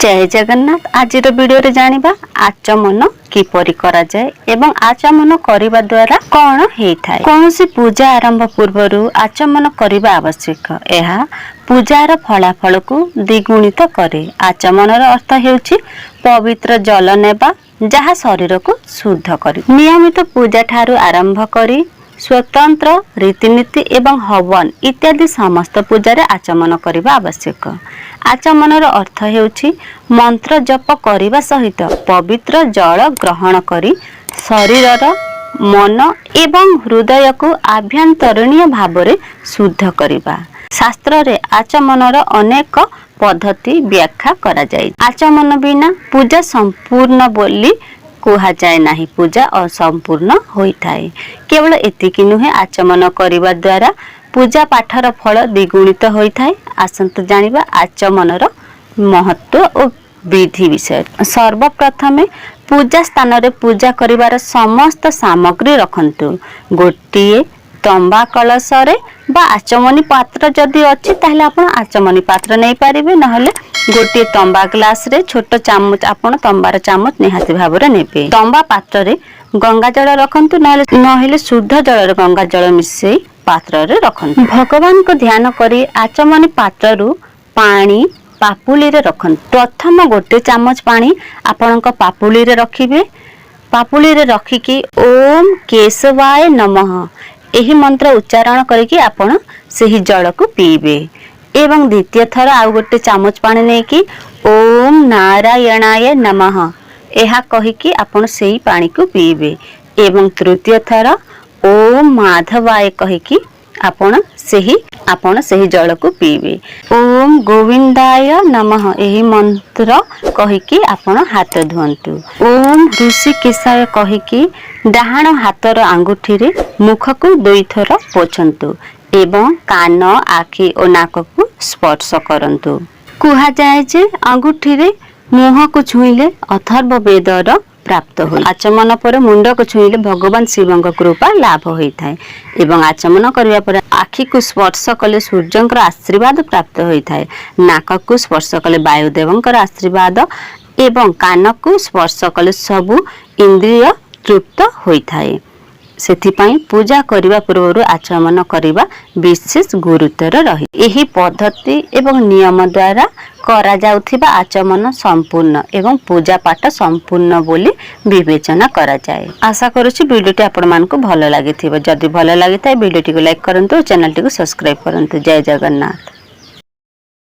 जय जगन्नाथ। आज वीडियो रे जानिबा आचमन किपरि करा जाय एवं आचमन करिबा द्वारा कौन हेइथाय। कोनोसी पूजा आरंभ पूर्वरु आचमन करिबा आवश्यक। एहा पूजार फलाफल को द्विगुणित करे। आचमनर अर्थ हेउछि पवित्र जल नेबा जहा शरीर को शुद्ध करी। नियमित पूजा ठारू आरंभ करी स्वतंत्र रीतिनीति एवं हवन इत्यादि समस्त पूजा रे आचमन करिबा आवश्यक। आचमनर अर्थ हेउछि मंत्र जप करिबा सहित पवित्र जल ग्रहण करी शरीरर मन एवं हृदय को आभ्यंतरणीय भावरे शुद्ध करिबा। शास्त्र रे आचमनर अनेक पद्धति व्याख्या करा जाय। आचमन बिना पूजा संपूर्ण बोली कुहा जाए नाही। पूजा असंपूर्ण होइथाय। केवल एतिकी नुहे आचमन करिबा द्वारा पूजा पाठर फल द्विगुणित होइथाय। आसंत जानिबा आचमनर महत्व और विधि विषय। सर्वप्रथमे पूजा स्थान रे पूजा करिवार समस्त सामग्री रखंतु। गोटिए तंबा कलश रे बा आचमनी पात्र जदि अछि ताहले आपण आचमनी पात्र नै पारिबे। नहले गोटे तंबा ग्लास रे छोट चामच आपण तंबार चामच निहाती भाबरे नेबे। तंबा पात्र रे गंगा जल रखंतु। नहले शुद्ध जल रे गंगा जल मिसई पात्र रे रखंतु। भगवान को ध्यान करी आचमनी पात्र रु पानी पापुली रे रखंतु। प्रथम गोटे चामच पानी आपणक पापुली रे रखिबे। पापुली रे रखिकी ओम केशवाय नमः एही मंत्र उच्चारण करके आपण सेही जल को पीबे। एवं द्वितीय थर आउ गोटे चामच पानी नै कि ओम नारायणाय नमः एहा कहि कि आपण सेही पानी को पीबे। एवं तृतीय थर ओम माधवाय कहि कि आपण सेही जल को पीबे। ओम गोविंदाय नमः एही मंत्र कहि कि आपण हाथ धुंतु। ओम ऋषिकेशाय कहि कि डाहाण हाथर आंगुठी रे मुख को दुई थर पोछंतु एवं कान आखि और नाक को स्पर्श करंतु। कुहा जाए जे अंगुठी रे मुह को छुईले अथर्व वेदर प्राप्त हो। आचमन पर मुंड को छुईले भगवान शिवंक कृपा लाभ होइथाय। एवं आचमन करिया पर आखि को स्पर्श कले सूर्यंकर आशीर्वाद प्राप्त होइथाय। नाक को स्पर्श कले वायुदेवंकर आशीर्वाद एवं कान को स्पर्श कले सबु इंद्रिय तृप्त होइथाय। सेथिपाई पूजा करिबा पूर्व आचमन करिबा विशेष गुरुतर रही। एही पद्धति एवं नियम द्वारा करा जाउथिबा आचमन संपूर्ण एवं पूजा पाठ संपूर्ण बोली विवेचना करा जाए। आशा करूछि वीडियोटी आपण मानकु भलो लागिथिबो। जदि भलो लागिथाय वीडियोटी को लाइक करंतु, चैनल टी को सब्सक्राइब करंतु। जय जगन्नाथ।